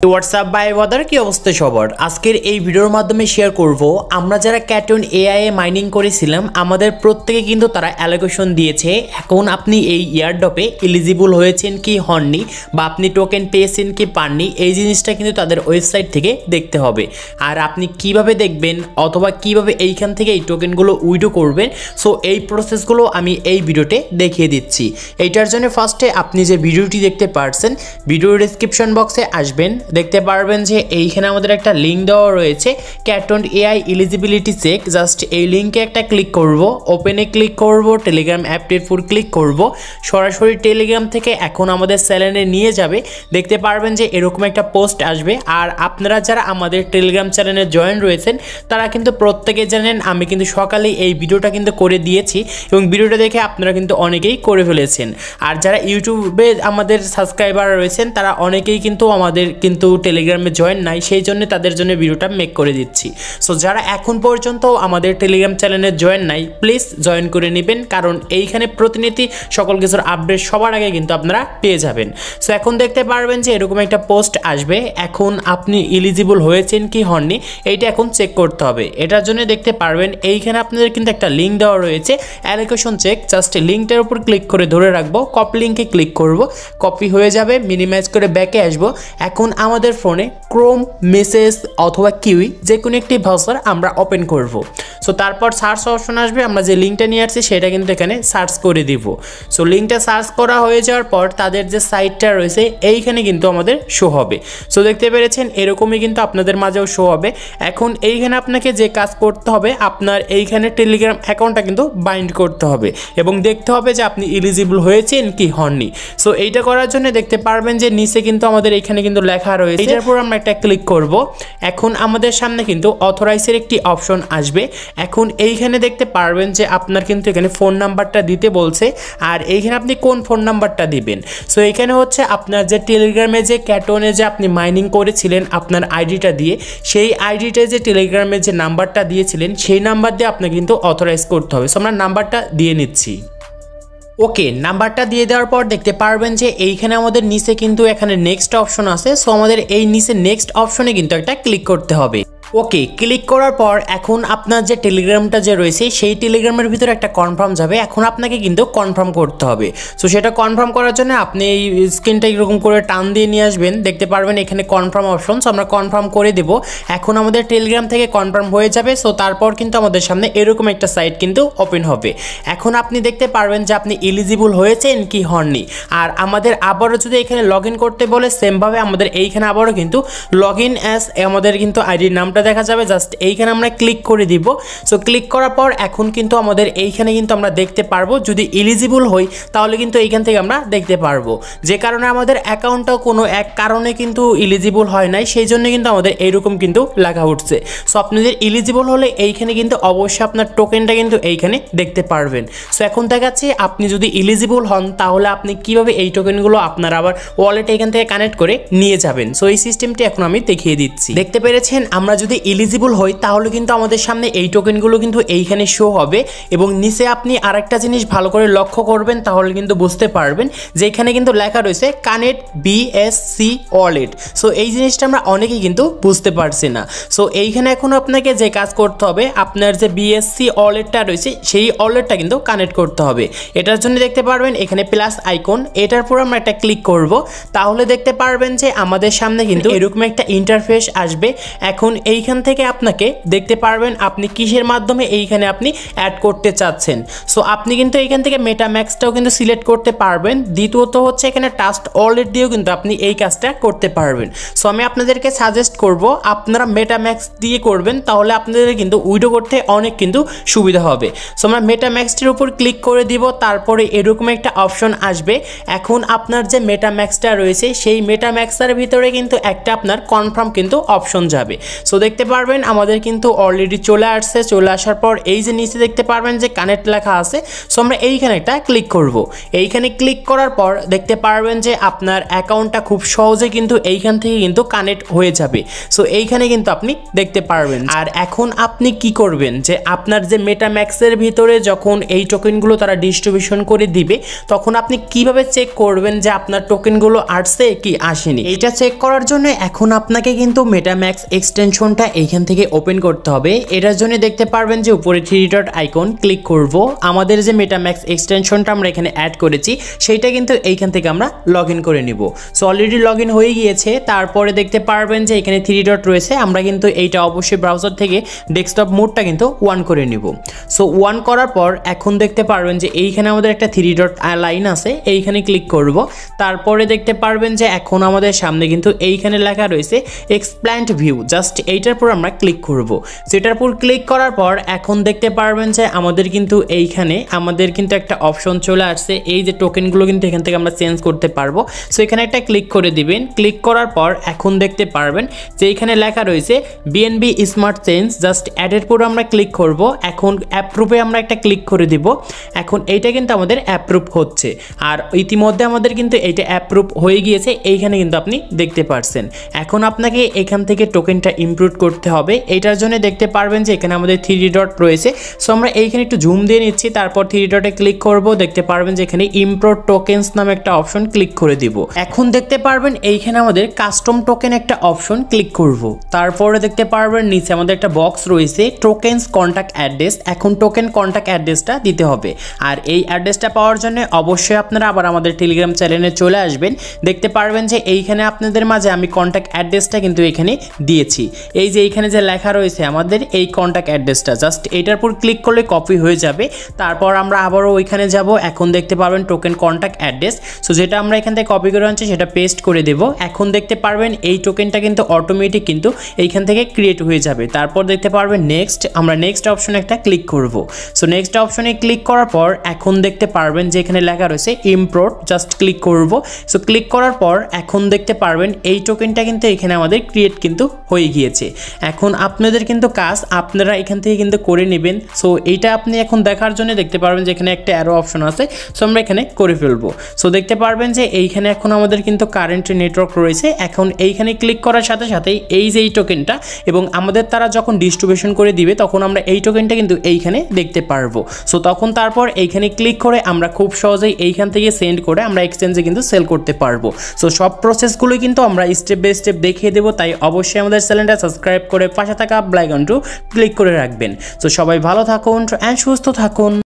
WhatsApp by ওয়াদার কি অবস্থা সবার। আজকের এই ভিডিওর মাধ্যমে শেয়ার করব আমরা যারা ক্যাটন এআই এ মাইনিং করেছিলাম আমাদের প্রত্যেকে কিন্তু তারা অ্যালোকেশন দিয়েছে। এখন আপনি এই ইয়ারড্রপে এলিজিবল হয়েছেন কি হননি বা আপনি টোকেন পেয়েছেন কি পাননি এই জিনিসটা কিন্তু তাদের ওয়েবসাইট থেকে দেখতে হবে। আর আপনি কিভাবে দেখবেন অথবা কিভাবে এইখান থেকে এই টোকেনগুলো উইথড্র করবেন, সো এই প্রসেসগুলো আমি এই ভিডিওতে দেখিয়ে দিচ্ছি। এইটার জন্য ফার্স্টে আপনি যে ভিডিওটি দেখতে পারছেন ভিডিওর ডেসক্রিপশন বক্সে আসবেন, দেখতে পারবেন যে এইখানে আমাদের একটা লিঙ্ক দেওয়া রয়েছে ক্যাটন এআই এলিজিবিলিটি চেক। জাস্ট এই লিঙ্কে একটা ক্লিক করব, ওপেনে ক্লিক করব, টেলিগ্রাম অ্যাপটির উপর ক্লিক করব, সরাসরি টেলিগ্রাম থেকে এখন আমাদের চ্যানেলে নিয়ে যাবে। দেখতে পারবেন যে এরকম একটা পোস্ট আসবে। আর আপনারা যারা আমাদের টেলিগ্রাম চ্যানেলে জয়েন রয়েছেন তারা কিন্তু প্রত্যেকে জানেন আমি কিন্তু সকালেই এই ভিডিওটা কিন্তু করে দিয়েছি এবং ভিডিওটা দেখে আপনারা কিন্তু অনেকেই করে ফেলেছেন। আর যারা ইউটিউবে আমাদের সাবস্ক্রাইবার রয়েছেন তারা অনেকেই কিন্তু আমাদের কিন্তু টেলিগ্রামে জয়েন নাই, সেই জন্য তাদের জন্য ভিডিওটা মেক করে দিচ্ছি। সো যারা এখন পর্যন্ত আমাদের টেলিগ্রাম চ্যানেলে জয়েন নাই প্লিজ জয়েন করে নেবেন, কারণ এইখানে প্রতিনিধি সকল কিছুর আপডেট সবার আগে কিন্তু আপনারা পেয়ে যাবেন। সো এখন দেখতে পারবেন যে এরকম একটা পোস্ট আসবে। এখন আপনি এলিজিবল হয়েছেন কি হননি এইটা এখন চেক করতে হবে। এটার জন্য দেখতে পারবেন এইখানে আপনাদের কিন্তু একটা লিঙ্ক দেওয়া রয়েছে অ্যালোকেশন চেক। জাস্ট লিঙ্কটার উপর ক্লিক করে ধরে রাখবো, কপি লিঙ্কে ক্লিক করব, কপি হয়ে যাবে, মিনিমাইজ করে ব্যাকে আসবো। এখন আমাদের ফোনে ক্রোম, মেসেজ অথবা কিউই যে কোনো একটি ব্রাউজার আমরা ওপেন করব। সো তারপর সার্চ অপশন আসবে, আমরা যে লিঙ্কটা নিয়ে আসছি সেটা কিন্তু এখানে সার্চ করে দিব। সো লিঙ্কটা সার্চ করা হয়ে যাওয়ার পর তাদের যে সাইটটা রয়েছে এইখানে কিন্তু আমাদের শো হবে। সো দেখতে পেরেছেন এরকমই কিন্তু আপনাদের মাঝেও শো হবে। এখন এইখানে আপনাকে যে কাজ করতে হবে আপনার এইখানে টেলিগ্রাম অ্যাকাউন্টটা কিন্তু বাইন্ড করতে হবে এবং দেখতে হবে যে আপনি এলিজিবল হয়েছেন কি হননি। সো এইটা করার জন্য দেখতে পারবেন যে নিচে কিন্তু আমাদের এইখানে কিন্তু লেখা রয়েছে, এটার উপর আমরা একটা ক্লিক করব। এখন আমাদের সামনে কিন্তু অথরাইজের একটি অপশন আসবে। এখন এইখানে দেখতে পারবেন যে আপনার কিন্তু এখানে ফোন নাম্বারটা দিতে বলছে আর এইখানে আপনি কোন ফোন নাম্বারটা দিবেন। সো এখানে হচ্ছে আপনার যে টেলিগ্রামে যে ক্যাটনে যে আপনি মাইনিং করেছিলেন আপনার আইডিটা দিয়ে, সেই আইডিটা যে টেলিগ্রামে যে নাম্বারটা দিয়েছিলেন সেই নাম্বার দিয়ে আপনাকে কিন্তু অথরাইজ করতে হবে। সো আমরা নাম্বারটা দিয়ে নিচ্ছি। ওকে, নাম্বারটা দিয়ে দেওয়ার পর দেখতে পারবেন যে এইখানে আমাদের নিচে কিন্তু এখানে নেক্সট অপশন আছে। সো আমাদের এই নিচে নেক্সট অপশনে কিন্তু একটা ক্লিক করতে হবে। ওকে, ক্লিক করার পর এখন আপনার যে টেলিগ্রামটা যে রয়েছে সেই টেলিগ্রামের ভিতরে একটা কনফার্ম যাবে। এখন আপনাকে কিন্তু কনফার্ম করতে হবে। সো সেটা কনফার্ম করার জন্য আপনি এই স্ক্রিনটা এরকম করে টান দিয়ে নিয়ে আসবেন, দেখতে পারবেন এখানে কনফার্ম অপশন। সো আমরা কনফার্ম করে দেব। এখন আমাদের টেলিগ্রাম থেকে কনফার্ম হয়ে যাবে। সো তারপর কিন্তু আমাদের সামনে এরকম একটা সাইট কিন্তু ওপেন হবে। এখন আপনি দেখতে পারবেন যে আপনি এলিজিবল হয়েছেন কি হননি। আর আমাদের আবারও যদি এখানে লগ ইন করতে বলে সেমভাবে আমাদের এইখানে আবারও কিন্তু লগ ইন অ্যাজ আমাদের কিন্তু আইডির নামটা দেখা যাবে। জাস্ট এইখানে আমরা ক্লিক করে দিব। সো ক্লিক করার পর এখন কিন্তু আমাদের এইখানে কিন্তু আমরা দেখতে পারবো যদি এলিজিবল হই তাহলে কিন্তু এইখান থেকে আমরা দেখতে পারবো। যে কারণে আমাদের অ্যাকাউন্টটাও কোনো এক কারণে কিন্তু এলিজিবল হয় নাই, সেই জন্য কিন্তু আমাদের এইরকম কিন্তু লেখা উঠছে। সো আপনাদের এলিজিবল হলে এইখানে কিন্তু অবশ্যই আপনার টোকেনটা কিন্তু এইখানে দেখতে পারবেন। সো এখন দেখাচ্ছি আপনি যদি এলিজিবল হন তাহলে আপনি কিভাবে এই টোকেনগুলো আপনার আবার ওয়ালেটে এখান থেকে কানেক্ট করে নিয়ে যাবেন। সো এই সিস্টেমটি এখন আমি দেখিয়ে দিচ্ছি। দেখতে পেরেছেন আমরা যদি এলিজিবল হই তাহলে কিন্তু আমাদের সামনে এই টোকেনগুলো কিন্তু এইখানে শো হবে এবং নিচে আপনি আরেকটা জিনিস ভালো করে লক্ষ্য করবেন তাহলে কিন্তু বুঝতে পারবেন যে এখানে কিন্তু লেখা রয়েছে কানেক্ট বিএসসি ওয়ালেট। সো এই জিনিসটা আমরা অনেকেই কিন্তু বুঝতে পারছি না। সো এইখানে এখন আপনাকে যে কাজ করতে হবে আপনার যে বিএসসি ওয়ালেটটা রয়েছে সেই ওয়ালেটটা কিন্তু কানেক্ট করতে হবে। এটার জন্য দেখতে পারবেন এখানে প্লাস আইকন, এটার উপর আমরা একটা ক্লিক করব। তাহলে দেখতে পারবেন যে আমাদের সামনে কিন্তু এরকম একটা ইন্টারফেস আসবে। এখন এইখান থেকে আপনাকে দেখতে পারবেন আপনি কিসের মাধ্যমে এইখানে আপনি অ্যাড করতে চাচ্ছেন। সো আপনি কিন্তু এইখান থেকে মেটাম্যাক্সটাও কিন্তু সিলেক্ট করতে পারবেন। দ্বিতীয়ত হচ্ছে এখানে ট্রাস্ট ওয়ালেট দিয়েও কিন্তু আপনি এই কাজটা করতে পারবেন। সো আমি আপনাদেরকে সাজেস্ট করব আপনারা মেটাম্যাক্স দিয়ে করবেন, তাহলে আপনাদের কিন্তু উইথড্র করতে অনেক কিন্তু সুবিধা হবে। সো আমরা মেটাম্যাক্সটির উপর ক্লিক করে দিব। তারপরে এরকম একটা অপশন আসবে। এখন আপনার যে মেটাম্যাক্সটা রয়েছে সেই মেটাম্যাক্সের ভিতরে কিন্তু একটা আপনার কনফার্ম কিন্তু অপশন যাবে। সো দেখতে পারবেন আমাদের কিন্তু অলরেডি চলে আসছে। চলে আসার পর এই যে নিচে দেখতে পারবেন যে কানেক্ট লেখা আছে, সো আমরা এইখানে একটা ক্লিক করব। এইখানে ক্লিক করার পর দেখতে পারবেন যে আপনার অ্যাকাউন্টটা খুব সহজে কিন্তু এইখান থেকে কিন্তু কানেক্ট হয়ে যাবে। সো এইখানে কিন্তু আপনি দেখতে পারবেন। আর এখন আপনি কি করবেন যে আপনার যে মেটাম্যাক্সের ভিতরে যখন এই টোকেনগুলো তারা ডিস্ট্রিবিউশন করে দিবে, তখন আপনি কিভাবে চেক করবেন যে আপনার টোকেনগুলো আসছে কি আসেনি। এইটা চেক করার জন্য এখন আপনাকে কিন্তু মেটাম্যাক্স এক্সটেনশনটা এইখান থেকে ওপেন করতে হবে। এটার জন্য দেখতে পারবেন যে উপরে 3 ডট আইকন ক্লিক করব। আমাদের যে মেটাম্যাক্স এক্সটেনশনটা আমরা এখানে অ্যাড করেছি সেইটা কিন্তু এইখান থেকে আমরা লগ ইন করে নিব। সো অলরেডি লগ ইন হয়ে গিয়েছে। তারপরে দেখতে পারবেন যে এখানে 3 ডট রয়েছে, আমরা কিন্তু এইটা অবশ্যই ব্রাউজার থেকে ডেস্কটপ মোডটা কিন্তু অন করে নিব। সো অন করার পর এখন দেখতে পারবেন যে এইখানে আমাদের একটা 3 ডট লাইন আছে, এইখানে ক্লিক করব। তারপরে দেখতে পারবেন যে এখন আমাদের সামনে কিন্তু এইখানে লেখা রয়েছে এক্সপ্ল্যান্ট ভিউ, জাস্ট এইটার পর আমরা ক্লিক করব। সেটার পর ক্লিক করার পর এখন দেখতে পারবেন যে আমাদের কিন্তু এইখানে আমাদের কিন্তু একটা অপশন চলে আসছে, এই যে টোকেনগুলো কিন্তু এখান থেকে আমরা চেঞ্জ করতে পারবো। সো এখানে একটা ক্লিক করে দিবেন। ক্লিক করার পর এখন দেখতে পারবেন যে এইখানে লেখা রয়েছে বিএনবি স্মার্ট চেঞ্জ, জাস্ট অ্যাডের পর আমরা ক্লিক করব। এখন অ্যাপ্রুভে আমরা একটা ক্লিক করে দিব। এখন এইটা কিন্তু আমাদের অ্যাপ্রুভ হচ্ছে, আর ইতিমধ্যে আমাদের কিন্তু এইটা অ্যাপ্রুভ হয়ে গিয়েছে, এইখানে কিন্তু আপনি দেখতে পারছেন। এখন আপনাকে এখান থেকে টোকেনটা ইমপ্রুভ করতে হবে। এইটার জন্য দেখতে পারবেন যে এখানে আমাদের 3 ডট রয়েছে। সো আমরা এইখানে একটু জুম দিয়ে নিচ্ছি, তারপর 3 ডটে ক্লিক করব। দেখতে পারবেন যে এখানে ইমপ্রুভ টোকেনস নামে একটা অপশন ক্লিক করে দিব। এখন দেখতে পারবেন এইখানে আমাদের কাস্টম টোকেন একটা অপশন ক্লিক করব। তারপরে দেখতে পারবেন নিচে আমাদের একটা বক্স রয়েছে টোকেনস কন্ট্যাক্ট অ্যাড্রেস। এখন টোকেন কন্ট্যাক্ট অ্যাড্রেসটা দিতে হবে, আর এই অ্যাড্রেসটা পাওয়ার জন্য অবশ্যই আপনারা আবার আমাদের টেলিগ্রাম চ্যানেলে চলে আসবেন। দেখতে পারবেন যে এইখানে আপনাদের মাঝে আমি কন্ট্যাক্ট অ্যাড্রেসটা কিন্তু এখানে দিয়েছি। এই যে এইখানে যে লেখা রয়েছে আমাদের এই কন্ট্যাক্ট অ্যাড্রেসটা, জাস্ট এইটার উপর ক্লিক করলে কপি হয়ে যাবে। তারপর আমরা আবারও ওইখানে যাব। এখন দেখতে পারবেন টোকেন কন্ট্যাক্ট অ্যাড্রেস, সো যেটা আমরা এখান থেকে কপি করে আনছি সেটা পেস্ট করে দেব। এখন দেখতে পারবেন এই টোকেনটা কিন্তু অটোমেটিক কিন্তু এইখান থেকে ক্রিয়েট হয়ে যাবে। তারপর দেখতে পারবেন নেক্সট, আমরা নেক্সট অপশনে একটা ক্লিক করব। সো নেক্সট অপশনে ক্লিক করার পর এখন দেখতে পারবেন যে এখানে লেখা রয়েছে ইমপ্রোট, জাস্ট ক্লিক করব। সো ক্লিক করার পর এখন দেখতে পারবেন এই টোকেনটা কিন্তু এখানে আমাদের ক্রিয়েট কিন্তু হয়ে গিয়েছে। এখন আপনাদের কিন্তু কাজ আপনারা এখান থেকে কিন্তু করে নেবেন। সো এইটা আপনি এখন দেখার জন্য দেখতে পারবেন যে এখানে একটা অ্যারো অপশন আছে, সো আমরা এখানে করে ফেলবো। সো দেখতে পারবেন যে এইখানে এখন আমাদের কিন্তু কারেন্ট নেটওয়ার্ক রয়েছে। এখন এইখানে ক্লিক করার সাথে সাথেই এই যে এই টোকেনটা এবং আমাদের তারা যখন ডিস্ট্রিবিউশন করে দিবে তখন আমরা এই টোকেনটা কিন্তু এইখানে দেখতে পারবো। সো তখন তারপর এইখানে ক্লিক করে আমরা খুব সহজেই এইখান থেকে সেন্ড করে আমরা এক্সচেঞ্জে কিন্তু সেল করতে পারবো। সো সব প্রসেসগুলো কিন্তু আমরা স্টেপ বাই স্টেপ দেখিয়ে দেবো, তাই অবশ্যই আমাদের চ্যানেলটা সাবস্ক্রাইব করে পাশে থাকা বেল আইকনটি ক্লিক করে রাখবেন। সো সবাই ভালো থাকুন অ্যান্ড সুস্থ থাকুন।